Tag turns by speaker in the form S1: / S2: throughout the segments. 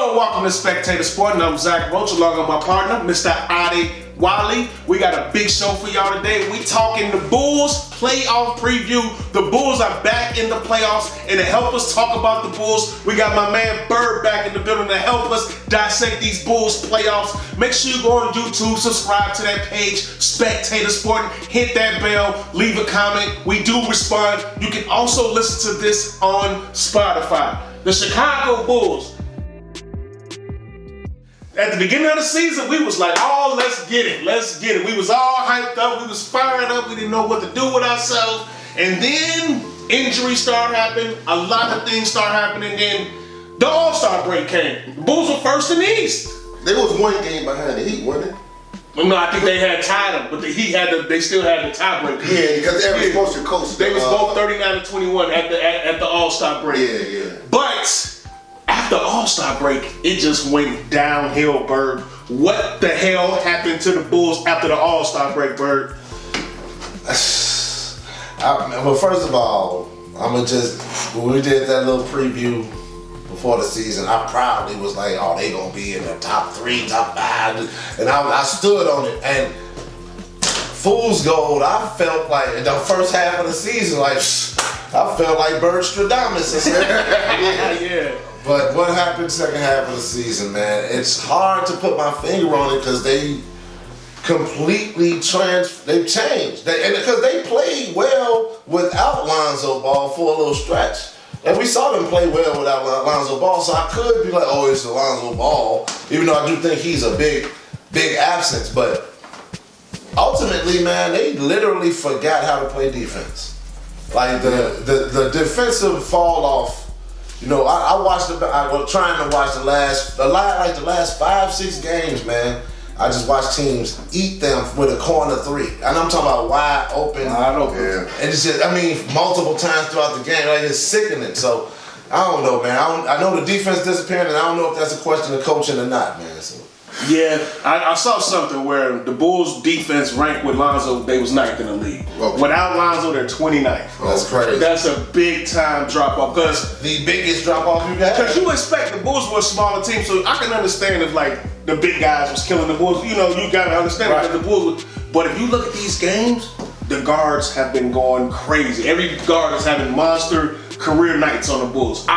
S1: Hello and welcome to Spectator Sporting. I'm Zach Roach along with my partner, Mr. Adi Wally. We got a big show for y'all today. We talking the Bulls playoff preview. The Bulls are back in the playoffs, and to help us talk about the Bulls, we got my man Bird back in the building to help us dissect these Bulls playoffs. Make sure you go on YouTube, subscribe to that page, Spectator Sporting, hit that bell, leave a comment. We do respond. You can also listen to this on Spotify. The Chicago Bulls. At the beginning of the season, we was like, oh, let's get it. We was all hyped up, we was fired up, we didn't know what to do with ourselves. And then injuries started happening, a lot of things started happening, then the All-Star break came. The Bulls were first in the East.
S2: There was one game behind the Heat, wasn't it?
S1: No, I think they had tied them, but the Heat they still had the tiebreaker.
S2: Yeah, because they were supposed to coach.
S1: They was both 39-21 at the All-Star break.
S2: Yeah.
S1: But after All-Star break, it just went downhill, Bird. What the hell happened to the Bulls after the All-Star break, Bird?
S3: Well, first of all, when we did that little preview before the season, I proudly was like, oh, they gonna be in the top 3, top 5, and I stood on it. And fool's gold, I felt like in the first half of the season, I felt like Bird Stradamus.
S1: Yeah.
S3: But what happened second half of the season, man? It's hard to put my finger on it because they completely they've changed. Because they played well without Lonzo Ball for a little stretch. And we saw them play well without Lonzo Ball, so I could be like, oh, it's Lonzo Ball, even though I do think he's a big absence. But ultimately, man, they literally forgot how to play defense. Like the defensive fall off. You know, I was trying to watch the last 5-6 games, man. I just watched teams eat them with a corner 3. And I'm talking about wide open.
S2: Yeah.
S3: And it's just, multiple times throughout the game. Like, it's sickening. So, I don't know, man. I know the defense disappeared, and I don't know if that's a question of coaching or not, man. So.
S1: Yeah, I saw something where the Bulls' defense ranked with Lonzo, they was 9th in the league.
S3: Okay.
S1: Without Lonzo, they're 29th.
S3: That's crazy.
S1: That's a big time drop off.
S3: The biggest drop off you got?
S1: Because you expect the Bulls were a smaller team, so I can understand if the big guys was killing the Bulls. You know, you gotta understand
S3: right.
S1: that the Bulls. But if you look at these games, the guards have been going crazy. Every guard is having monster career nights on the Bulls.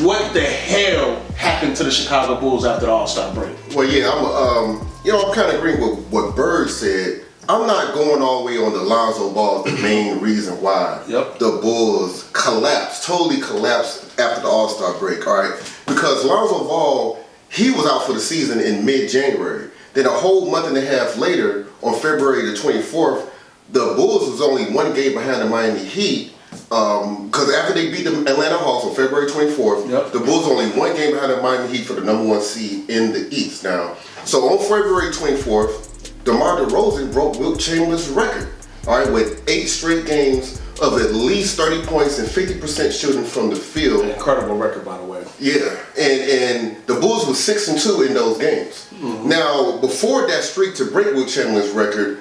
S1: What the hell happened to the Chicago Bulls after the All-Star break?
S2: Well, yeah, I'm kind of agreeing with what Bird said. I'm not going all the way on the Lonzo Ball as the main reason why the Bulls totally collapsed after the All-Star break, all right? Because Lonzo Ball, he was out for the season in mid-January. Then a whole month and a half later, on February the 24th, the Bulls was only one game behind the Miami Heat. Because after they beat the Atlanta Hawks on February 24th, the Bulls only one game behind the Miami Heat for the #1 seed in the East. Now, so on February 24th, DeMar DeRozan broke Wilt Chamberlain's record, all right, with 8 straight games of at least 30 points and 50% shooting from the field.
S1: An incredible record, by the way.
S2: Yeah, and the Bulls were 6-2 in those games. Mm-hmm. Now, before that streak to break Wilt Chamberlain's record,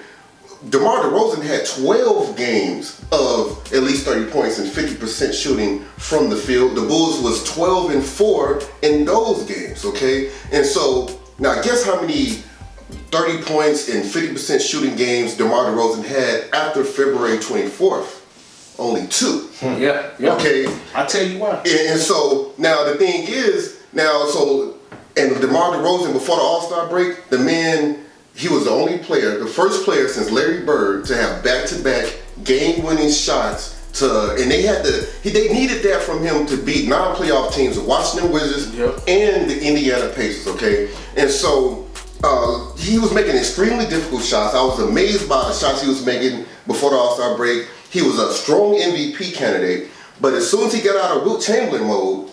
S2: DeMar DeRozan had 12 games of at least 30 points and 50% shooting from the field. The Bulls was 12-4 in those games, okay? And so, now guess how many 30 points and 50% shooting games DeMar DeRozan had after February 24th? Only 2.
S1: Yeah.
S2: Okay?
S1: I'll tell you why.
S2: And so, now the thing is, and DeMar DeRozan, before the All-Star break, he was the only player, the first player since Larry Bird to have back-to-back game-winning shots and they needed that from him to beat non-playoff teams, the Washington Wizards and the Indiana Pacers, okay? And so he was making extremely difficult shots. I was amazed by the shots he was making before the All-Star break. He was a strong MVP candidate, but as soon as he got out of Wilt Chamberlain mode,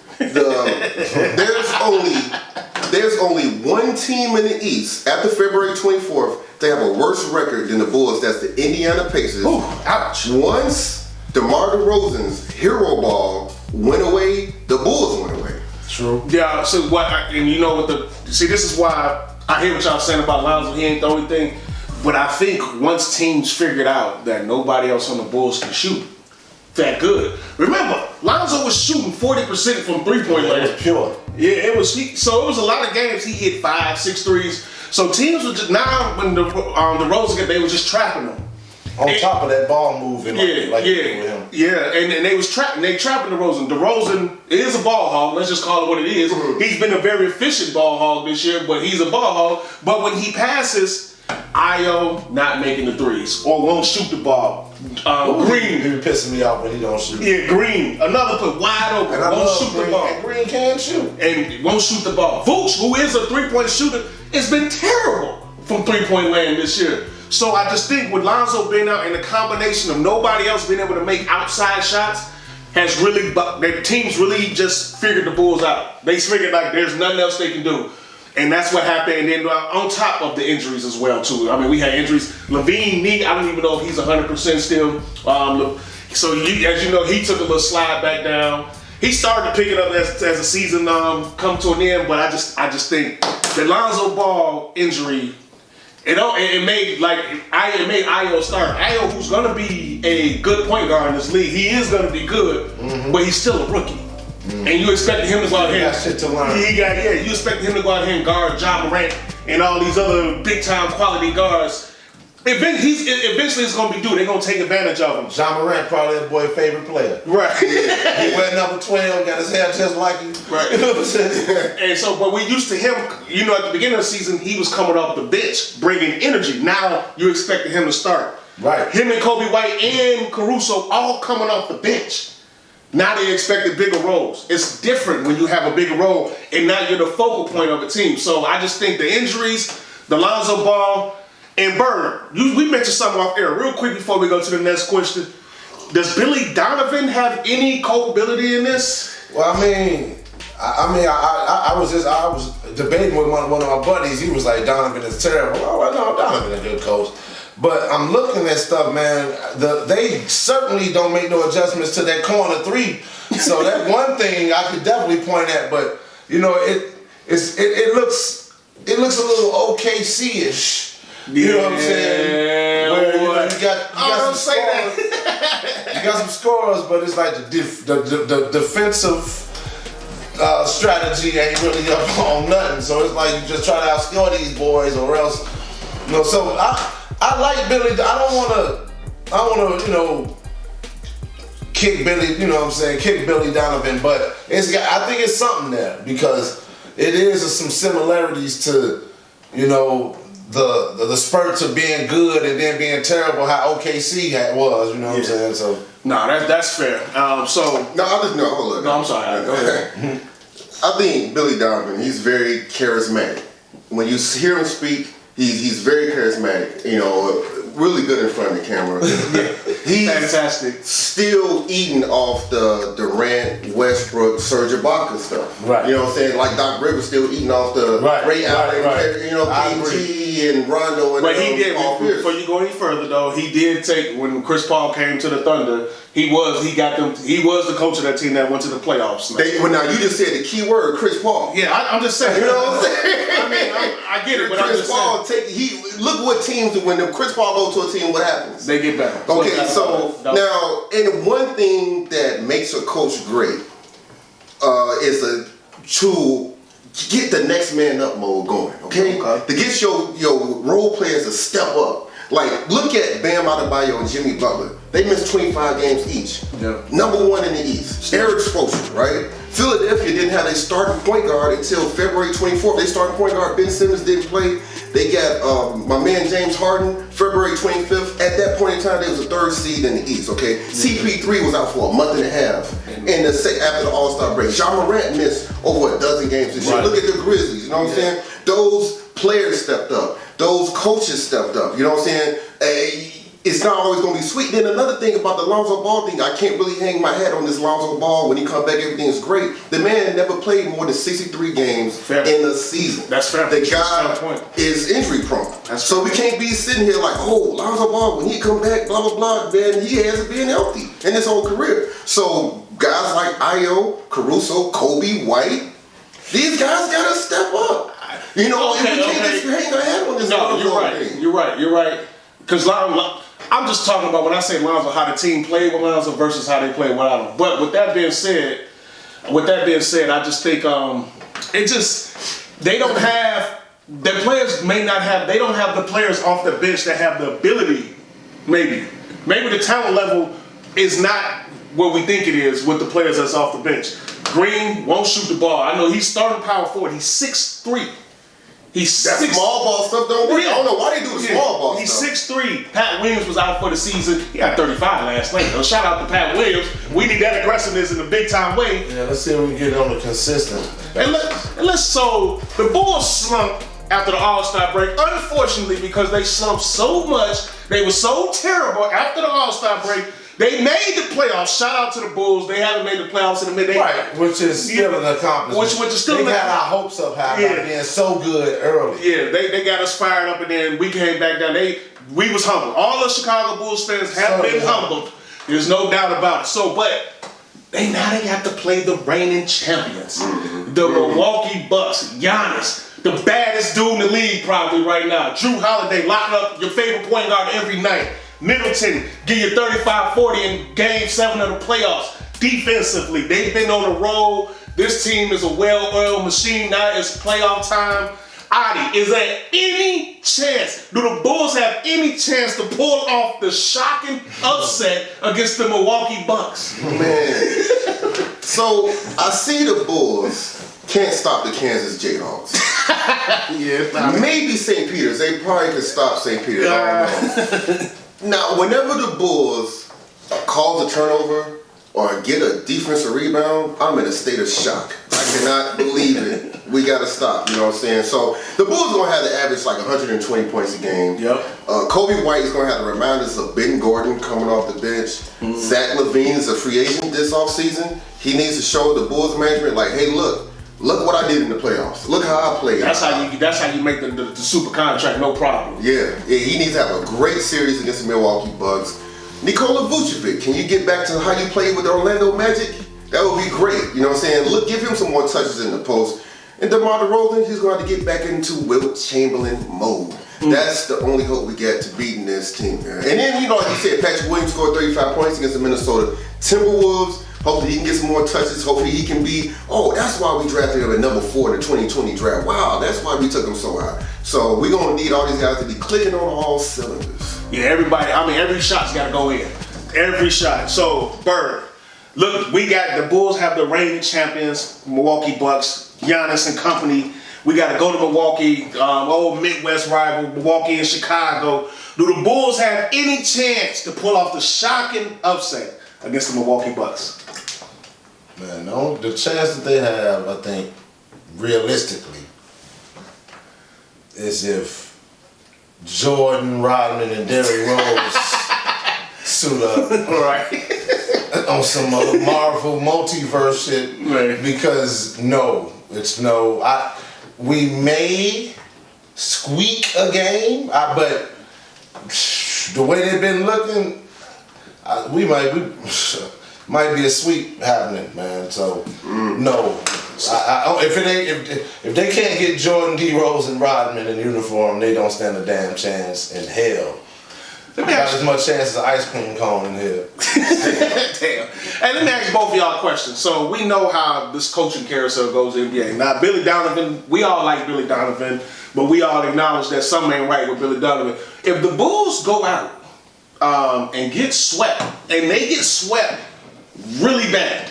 S2: there's only one team in the East after February 24th to have a worse record than the Bulls. That's the Indiana Pacers.
S1: Ooh, ouch.
S2: Once DeMar DeRozan's hero ball went away, the Bulls went away.
S3: True.
S1: Yeah, so this is why I hear what y'all saying about Lonzo. He ain't the only thing. But I think once teams figured out that nobody else on the Bulls can shoot that good. Remember, Lonzo was shooting 40% from 3-point range.
S3: Pure.
S1: Yeah, it was. So it was a lot of games. He hit 5, 6 threes. So teams were just now when the Rosen, they were just trapping him.
S3: On top of that ball moving, like him.
S1: Yeah, and they was trapping DeRozan. DeRozan is a ball hog. Let's just call it what it is. He's been a very efficient ball hog this year, but he's a ball hog. But when he passes, Io not making the threes or won't shoot the ball. Green,
S3: he be pissing me off when he don't shoot.
S1: Yeah, Green, another put wide open,
S3: and
S1: won't shoot the ball.
S3: And Green can shoot
S1: and won't shoot the ball. Vooch, who is a 3-point shooter, has been terrible from 3-point land this year. So I just think with Lonzo being out and the combination of nobody else being able to make outside shots has really, their teams really just figured the Bulls out. They figured like there's nothing else they can do. And that's what happened. And then on top of the injuries as well too. I mean, we had injuries. Levine knee, I don't even know if he's 100% still. So as you know, he took a little slide back down. He started to pick it up as the season come to an end. But I just think the Lonzo Ball injury, it made Io start. Io, who's gonna be a good point guard in this league, he is gonna be good, but he's still a rookie. And you expect him to go out here.
S3: He got shit to learn.
S1: You expect him to go out here and guard Ja Morant and all these other big time quality guards. Eventually it's gonna be due. They're gonna take advantage of him.
S3: Ja Morant probably that boy's favorite player.
S1: Right.
S3: He wear number 12, got his hair just like you.
S1: Right.
S3: You know what I'm saying?
S1: And so, but we used to him, at the beginning of the season, he was coming off the bench, bringing energy. Now you expected him to start.
S3: Right.
S1: Him and Kobe White and Caruso all coming off the bench. Now they expected bigger roles. It's different when you have a bigger role and now you're the focal point of a team. So I just think the injuries, the Lonzo Ball, and Bird. We mentioned something off air real quick before we go to the next question. Does Billy Donovan have any culpability in this?
S3: Well, I was debating with one of my buddies. He was like, Donovan is terrible. Oh, no, Donovan is a good coach. But I'm looking at stuff, man. They certainly don't make no adjustments to that corner three. So that one thing I could definitely point at. But it looks a little OKC-ish. You know what I'm saying? Where, you got some scores. You got some scores, but it's like the defensive strategy ain't really up on nothing. So it's like you just try to outscore these boys, or else, So I like Billy. I don't want to, kick Billy. You know what I'm saying? Kick Billy Donovan, but I think it's something there because it is some similarities to, the spurts of being good and then being terrible, how OKC was, you know what I'm saying? So
S1: that's fair. Hold
S2: on.
S1: No, I'm sorry. Go ahead.
S2: I think Billy Donovan, he's very charismatic. When you hear him speak, he's very charismatic. Really good in front of the camera. He's
S1: fantastic.
S2: Still eating off the Durant, Westbrook, Serge Ibaka stuff.
S3: Right.
S2: You know what I'm saying? Like Doc Rivers still eating off the Ray Allen, PG and Rondo. And
S1: but he did. Before you go any further, though, he did take when Chris Paul came to the Thunder. He was the coach of that team that went to the playoffs.
S2: Now you just said the key word, Chris Paul.
S1: Yeah, I'm just saying.
S2: You know what I'm saying?
S1: I get it, but
S2: Chris Paul look what teams when Chris Paul goes to a team, what happens?
S1: They get better.
S2: Okay, now, and one thing that makes a coach great is to get the next man up mode going. Okay, to get your role players to step up. Like, look at Bam Adebayo and Jimmy Butler. They missed 25 games each. Yeah. Number one in the East. Eric Spoelstra, right? Philadelphia didn't have a starting point guard until February 24th. They starting point guard Ben Simmons didn't play. They got my man James Harden February 25th. At that point in time, they was the third seed in the East. Okay, CP3 was out for a month and a half after the All-Star break. Ja Morant missed over a dozen games this year. Look at the Grizzlies. You know what I'm saying? Those players stepped up. Those coaches stepped up. You know what I'm saying? It's not always going to be sweet. Then another thing about the Lonzo Ball thing, I can't really hang my hat on this Lonzo Ball. When he comes back, everything is great. The man never played more than 63 games in a season.
S1: That's fair.
S2: The guy is injury prone. So we can't be sitting here like, oh, Lonzo Ball, when he come back, blah, blah, blah, man, he hasn't been healthy in his whole career. So guys like Io, Caruso, Kobe, White, these guys got to step up. We can't just hang our hat on this.
S1: No, you're right. Because I'm just talking about when I say Lonzo, how the team played with Lonzo versus how they played without him. But with that being said, with that being said, I just think they don't have. Their players may not have. They don't have the players off the bench that have the ability. Maybe the talent level is not what we think it is with the players that's off the bench. Green won't shoot the ball. I know he's starting power forward. He's 6'3".
S2: That small ball stuff don't work. I don't know why they do the small ball
S1: he's
S2: stuff.
S1: He's 6'3". Pat Williams was out for the season. He got 35 last night. So shout out to Pat Williams. We need that aggressiveness in a big time way.
S3: Yeah, let's see if we can get on the consistent.
S1: So the Bulls slumped after the All-Star break. Unfortunately, because they slumped so much, they were so terrible after the All-Star break. They made the playoffs. Shout out to the Bulls. They haven't made the playoffs in a minute.
S3: Right, which is still an accomplishment.
S1: Which is still
S3: they got our hopes up high by being so good early.
S1: Yeah, they got us fired up, and then we came back down. We was humbled. All the Chicago Bulls fans have been humbled. There's no doubt about it. So, but they got to play the reigning champions, the Milwaukee Bucks. Giannis, the baddest dude in the league probably right now. Drew Holiday locking up your favorite point guard every night. Middleton, give you 35-40 in Game 7 of the playoffs. Defensively, they've been on the roll. This team is a well-oiled machine. Now it's playoff time. Adi, is there any chance, do the Bulls have any chance to pull off the shocking upset against the Milwaukee Bucks?
S2: Man. So, I see the Bulls can't stop the Kansas Jayhawks. Maybe St. Peter's. They probably could stop St. Peter's. I don't know. Now, whenever the Bulls cause a turnover or get a defensive rebound, I'm in a state of shock. I cannot believe it. We got to stop, you know what I'm saying? So, the Bulls are going to have to average like 120 points a game.
S1: Yep.
S2: Kobe White is going to have the reminders of Ben Gordon coming off the bench. Zach LaVine is a free agent this offseason. He needs to show the Bulls management like, hey, look what I did in the playoffs. Look how I played.
S1: That's how you make the super contract, no problem.
S2: Yeah, he needs to have a great series against the Milwaukee Bucks. Nikola Vucevic, can you get back to how you played with the Orlando Magic? That would be great. You know what I'm saying? Look, give him some more touches in the post. And DeMar DeRozan, he's going to get back into Wilt Chamberlain mode. That's the only hope we get to beating this team, man. And then, like you said, Patrick Williams scored 35 points against the Minnesota Timberwolves. Hopefully he can get some more touches. Hopefully he can be, that's why we drafted him at number 4 in the 2020 draft. Wow, that's why we took him so high. So we're going to need all these guys to be clicking on all cylinders.
S1: Yeah, every shot's got to go in. Every shot. So, Bird, look, the Bulls have the reigning champions, Milwaukee Bucks, Giannis and company. We got to go to Milwaukee, old Midwest rival, Milwaukee and Chicago. Do the Bulls have any chance to pull off the shocking upset against the Milwaukee Bucks?
S3: Man, the chance that they have, I think, realistically, is if Jordan, Rodman, and Derrick Rose suit up.
S1: Right.
S3: On some Marvel multiverse shit.
S1: Right.
S3: Because we may squeak a game, but the way they've been looking, we might be a sweep happening, man. So no, if they can't get Jordan, D Rose, and Rodman in uniform, they don't stand a damn chance in hell. Got as much chance as an ice cream cone in here.
S1: Damn. Hey, let me ask both of y'all a question. So we know how this coaching carousel goes in the NBA. Now, Billy Donovan, we all like Billy Donovan, but we all acknowledge that something ain't right with Billy Donovan. If the Bulls go out and get swept, and they get swept really bad,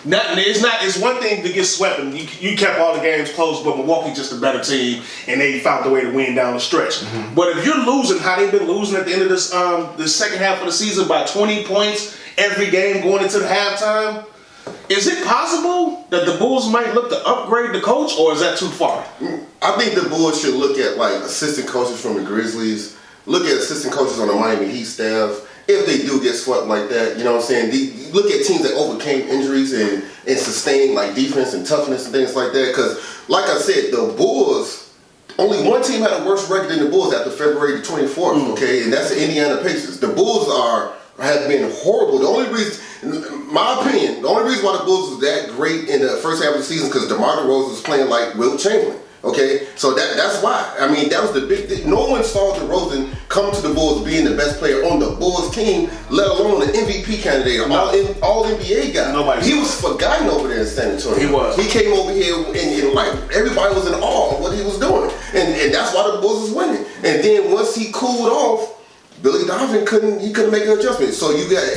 S1: it's one thing to get swept and you kept all the games close, but Milwaukee's just a better team and they found a way to win down the stretch. But if you're losing how they've been losing at the end of this the second half of the season by 20 points every game going into the halftime, is it possible that the Bulls might look to upgrade the coach, or is that too far?
S2: I think the Bulls should look at like assistant coaches from the Grizzlies, look at assistant coaches on the Miami Heat staff. If they do get swept like that, you know what I'm saying? Look at teams that overcame injuries and sustained like defense and toughness and things like that. Because, like I said, the Bulls, only one team had a worse record than the Bulls after February the 24th, okay? And that's the Indiana Pacers. The Bulls have been horrible. The only reason, in my opinion, the only reason why the Bulls was that great in the first half of the season because DeMar DeRozan was playing like Wilt Chamberlain. Okay, so that's why. I mean, that was the big thing. No one saw DeRozan come to the Bulls being the best player on the Bulls team, let alone an MVP candidate, all NBA guy.
S1: Nobody.
S2: He was forgotten over there in San Antonio.
S1: He was.
S2: He came over here and like everybody was in awe of what he was doing, and that's why the Bulls was winning. And then once he cooled off, Billy Donovan couldn't make an adjustment. So you got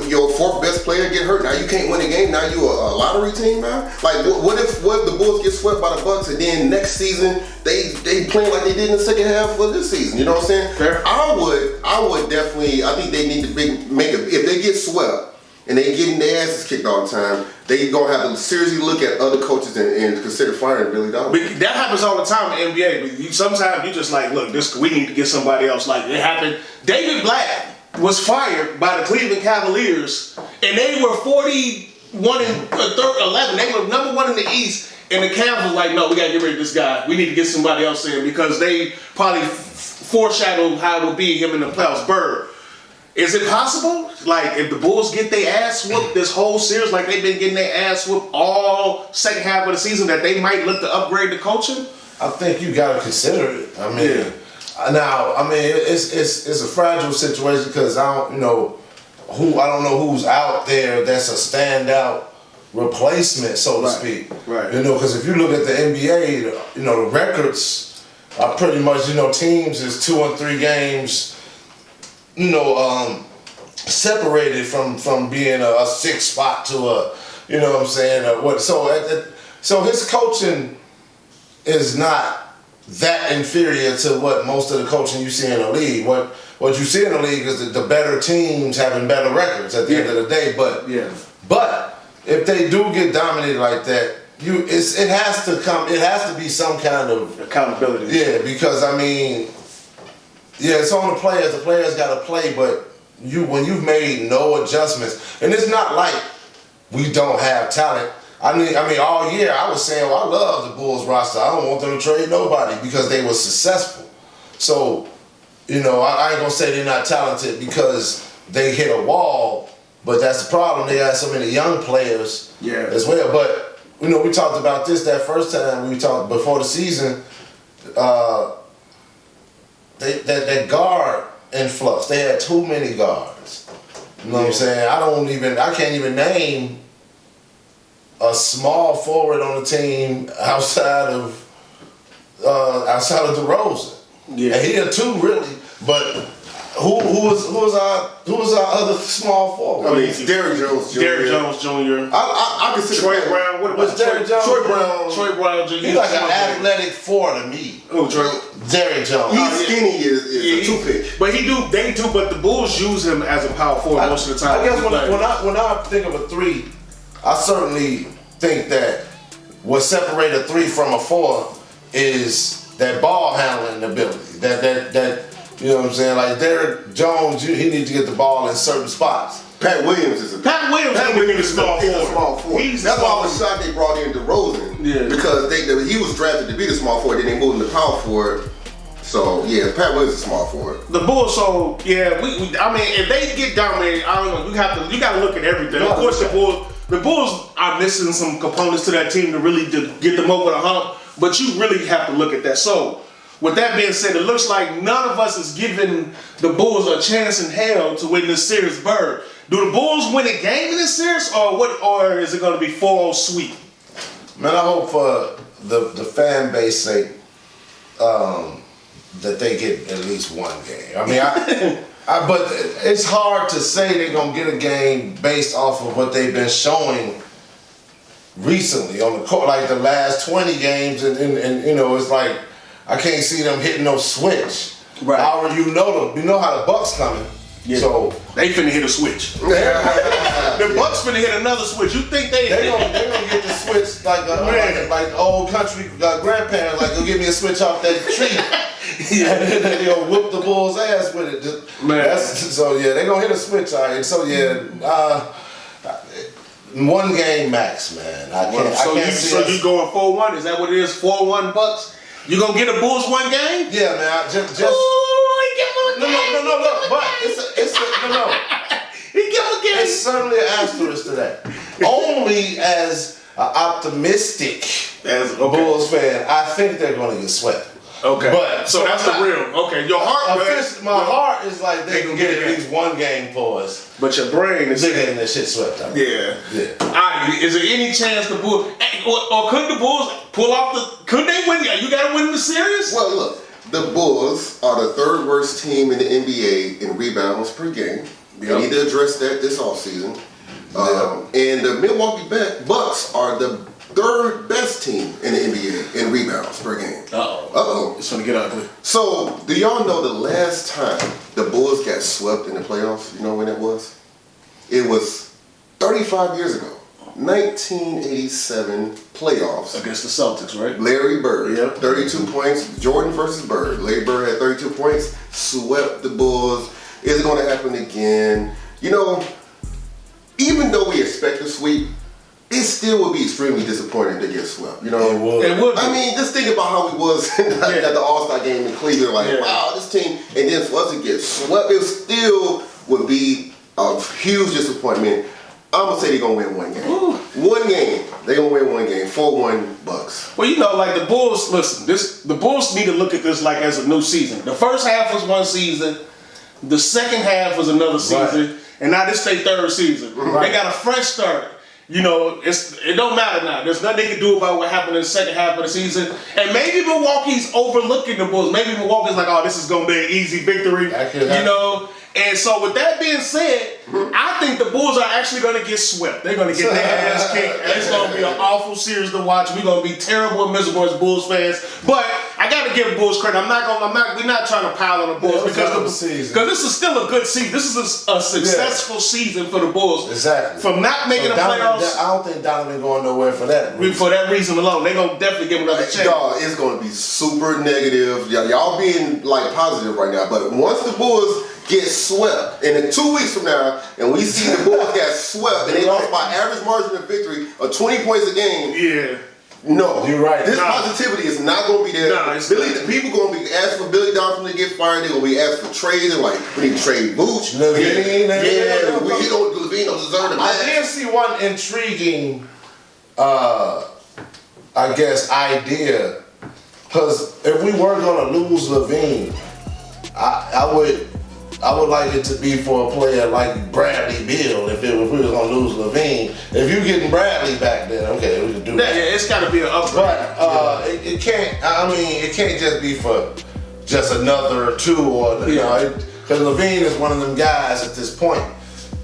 S2: your fourth best player get hurt. Now you can't win a game. Now you a lottery team now. Like what if the Bulls get swept by the Bucks and then next season they playing like they did in the second half of this season? You know what I'm saying?
S1: Fair.
S2: I would definitely. I think they need to make it. If they get swept and they getting their asses kicked all the time, they gonna have to seriously look at other coaches and consider firing Billy Donovan.
S1: But that happens all the time in the NBA. But sometimes you just like, look, we need to get somebody else. Like it happened. David Black was fired by the Cleveland Cavaliers, and they were 41 and 11. They were number one in the East, and the Cavs was like, no, we gotta get rid of this guy. We need to get somebody else in because they probably foreshadowed how it would be him in the playoffs. Bird. Is it possible? Like, if the Bulls get their ass whooped this whole series, like they've been getting their ass whooped all second half of the season, that they might look to upgrade the coaching?
S3: I think you got to consider it. I mean, now, I mean, it's a fragile situation because I don't know who's out there that's a standout replacement, so to speak.
S1: Right.
S3: You know, because if you look at the NBA, the records are pretty much, teams is 2 and 3 games. Separated from being a 6th spot to a, you know what I'm saying? So his coaching is not that inferior to what most of the coaching you see in the league. What you see in the league is the better teams having better records at the end of the day. But if they do get dominated like that, it has to be some kind of
S1: accountability.
S3: Yeah, because I mean. Yeah, it's on the players. The players got to play, but when you've made no adjustments, and it's not like we don't have talent. I mean, all year I was saying, I love the Bulls roster. I don't want them to trade nobody because they were successful. So, I ain't gonna say they're not talented because they hit a wall, but that's the problem. They got so many young players as well. But we talked about this that first time we talked before the season. That guard influx. They had too many guards. You know what I'm saying? I can't even name a small forward on the team outside of DeRozan. Yeah. And he had 2 really, but who was our other small forward?
S2: I mean, it's Derrick Jones Jr. I consider
S1: Troy Brown. What about
S3: Derrick Jones?
S1: Troy Brown Jr.
S3: He's like an athletic 4 to me.
S1: Oh, Troy.
S3: Derrick Jones.
S2: He's skinny is a 2-pick.
S1: But but the Bulls use him as a power forward most of the time.
S3: I guess when I think of a 3, I certainly think that what separates a 3 from a 4 is that ball handling ability. That you know what I'm saying? Like Derrick Jones, he needs to get the ball in certain spots.
S2: Pat Williams is a small forward. That's why I was shocked they brought in DeRozan. Yeah. Because he was drafted to be the small forward, then they moved him to power forward. So Pat Williams is a small forward.
S1: The Bulls, if they get dominated, I don't know. You got to look at everything. Of course, the Bulls are missing some components to that team to get them over the hump. But you really have to look at that. So, with that being said, it looks like none of us is giving the Bulls a chance in hell to win this series. Bird, do the Bulls win a game in this series, or is it going to be 4-0 sweep?
S3: Man, I hope for the fan base sake that they get at least 1 game. I mean, but it's hard to say they're going to get a game based off of what they've been showing recently on the court, like the last 20 games, and it's like I can't see them hitting no switch.
S1: Right.
S3: You know how the Bucks coming. Yeah. So
S1: they finna hit a switch. The Bucks finna hit another switch. You think they
S3: gonna get the switch like old country grandparents, like go give me a switch off that tree. And then they'll whoop the Bulls' ass with it. They gonna hit a switch. All right. So 1 game max, man. I can't see
S1: you going 4-1? Is that what it is? 4-1 Bucks? You gonna get a Bulls 1 game?
S3: Yeah, man. Just.
S1: Ooh, he give him a game.
S3: No. Look, but
S1: he give him a game.
S3: It's certainly an asterisk to that. Only as an optimistic
S1: As
S3: a Bulls fan, I think they're going to get swept.
S1: Okay.
S3: But
S1: so that's the real. Okay. Your heart,
S3: my heart is like they can get at least one game for us.
S1: But your brain is
S3: getting that shit swept out.
S1: Yeah. Is there any chance the Bulls, or could the Bulls pull off the? Could they win? You got to win the series.
S2: Well, look, the Bulls are the third worst team in the NBA in rebounds per game. They need to address that this offseason. And the Milwaukee Bucks are the third best team in the NBA in rebounds per game. Uh-oh.
S1: It's going to get ugly.
S2: So, do y'all know the last time the Bulls got swept in the playoffs? You know when it was? It was 35 years ago. 1987 playoffs.
S1: Against the Celtics, right?
S2: Larry Bird, 32 points. Jordan versus Bird. Larry Bird had 32 points, swept the Bulls. Is it going to happen again? You know, even though we expect a sweep, it still would be extremely disappointing to get swept. You know,
S1: it would.
S2: I mean, just think about how we was at the All-Star game in Cleveland. Like, wow, this team, and then for us to get swept, it still would be a huge disappointment. I'm gonna say they're gonna win one game.
S1: Ooh.
S2: One game. They're gonna win one game. 4-1 Bucks.
S1: Well, you know, like the Bulls. Listen, the Bulls need to look at this like as a new season. The first half was one season. The second half was another season, and now this their third season. They got a fresh start. You know, it don't matter now. There's nothing they can do about what happened in the second half of the season. And maybe Milwaukee's overlooking the Bulls. Maybe Milwaukee's like, oh, this is gonna be an easy victory. You know. And so with that being said, I think the Bulls are actually going to get swept. They're going to get their ass kicked. And it's going to be an awful series to watch. We're going to be terrible and miserable as Bulls fans. But I got to give the Bulls credit. We're not trying to pile on the Bulls because this is still a good season. This is a successful season for the Bulls.
S3: Exactly.
S1: From not making the playoffs.
S3: I don't think Donovan going nowhere for that reason.
S1: For that reason alone, they're going to definitely give him another chance.
S2: Y'all, it's going to be super negative. Y'all being like positive right now. But once the Bulls get swept, and in 2 weeks from now, and we see the Bulls got swept, and they lost by average margin of victory of 20 points a game.
S1: Yeah.
S2: No,
S3: you're right.
S2: This positivity is not going to be there. The people going to be asking for Billy Donovan to get fired. They're going to be asking for trades. They're like, we need to trade Booch.
S3: Levine
S2: don't deserve the match.
S3: I did see one intriguing, I guess, idea. Because if we were going to lose Levine, I would like it to be for a player like Bradley Beal. If we was gonna lose Levine, if you getting Bradley back, then okay, we can do that.
S1: Yeah, it's got to be an upgrade.
S3: But it can't. I mean, it can't just be for just another two or because Levine is one of them guys at this point.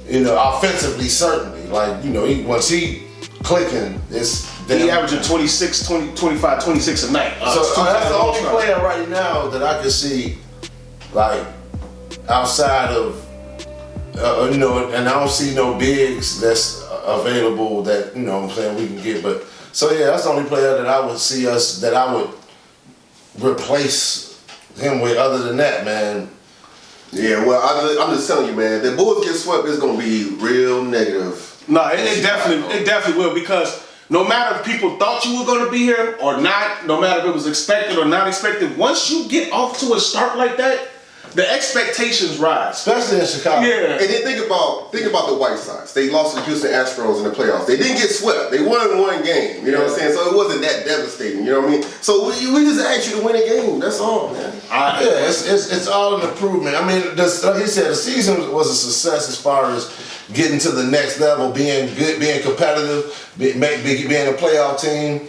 S3: You know, offensively certainly. Like once he clicking,
S1: he averaging 25, 26 a night.
S3: So that's the only player right now that I can see, like, outside of, and I don't see no bigs that's available that, what I'm saying, we can get. But, so yeah, that's the only player that I would see that I would replace him with. Other than that, man.
S2: Yeah, well, I'm just telling you, man, the Bulls get swept, it's going to be real negative.
S1: No, it definitely will, because no matter if people thought you were going to be here or not, no matter if it was expected or not expected, once you get off to a start like that, the expectations rise.
S3: Especially in Chicago.
S2: Yeah. And then think about the White Sox. They lost to the Houston Astros in the playoffs. They didn't get swept. They won one game. You know what I'm saying? So it wasn't that devastating. You know what I mean? So we just asked you to win a game. That's all, man.
S3: It's all an improvement. I mean, like he said, the season was a success as far as getting to the next level, being good, being competitive, being a playoff team.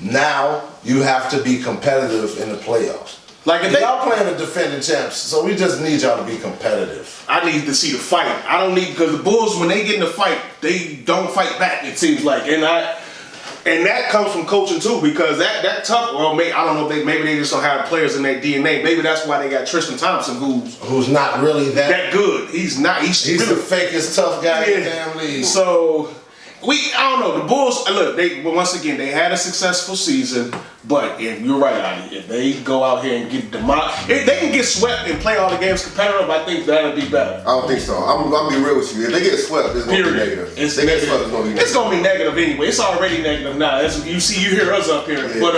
S3: Now you have to be competitive in the playoffs. Like if y'all playing the defending champs, so we just need y'all to be competitive.
S1: I need to see the fight. I don't need, because the Bulls, when they get in the fight, they don't fight back. It seems like, and that comes from coaching too, because that tough. Well, I don't know. Maybe they just don't have players in their DNA. Maybe that's why they got Tristan Thompson,
S3: who's not really that
S1: good. He's not. He's
S3: really the fakest tough guy in the damn league.
S1: So. I don't know. The Bulls, look, once again, they had a successful season, but if you're right, Adi, if they go out here and get demolished, if they can get swept and play all the games competitive, I think that'll be better.
S2: I don't think so. I'm going to be real with you. If they get swept, it's going to be negative.
S1: It's going to be negative anyway. It's already negative now. You hear us up here. Yeah. But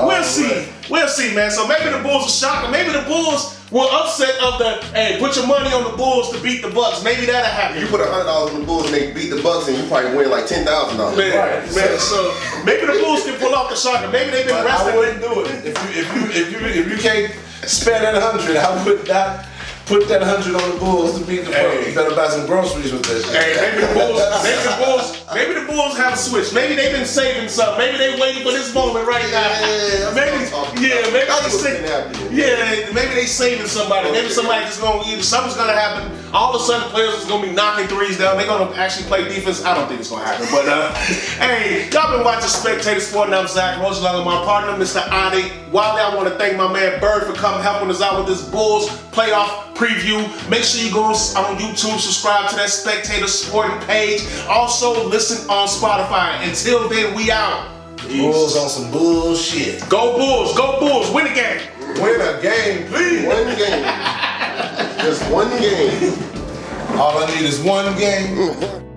S1: we'll see. We'll see. see, man. So maybe the Bulls are shocked. Maybe the Bulls were upset of the, hey, put your money on the Bulls to beat the Bucks. Maybe that'll happen.
S2: You put $100 on the Bulls and they beat the Bucks, and you probably win like $10,000.
S1: Man, so maybe the Bulls can pull off the shocker. Maybe they've been resting.
S3: I wouldn't do it. If you can't spend that 100, I would not put that 100 on the Bulls to beat the Bucks. You better buy some groceries with this.
S1: Hey, maybe the Bulls have a switch. Maybe they've been saving something. Maybe they waiting for this moment right now. Maybe they saving somebody. Maybe somebody just gonna something's gonna happen. All of a sudden, players is gonna be knocking threes down. They're gonna actually play defense. I don't think it's gonna happen. But hey, y'all been watching Spectator Sporting. I'm Zach Roach, along with my partner, Mr. Adi Wiley. I want to thank my man Bird for coming helping us out with this Bulls playoff preview. Make sure you go on YouTube, subscribe to that Spectator Sporting page. Also, listen on Spotify. Until then, we out.
S3: Bulls on some bullshit.
S1: Go Bulls, go Bulls, win a game.
S3: Win a game, please.
S2: One game. Just one game.
S3: All I need is one game.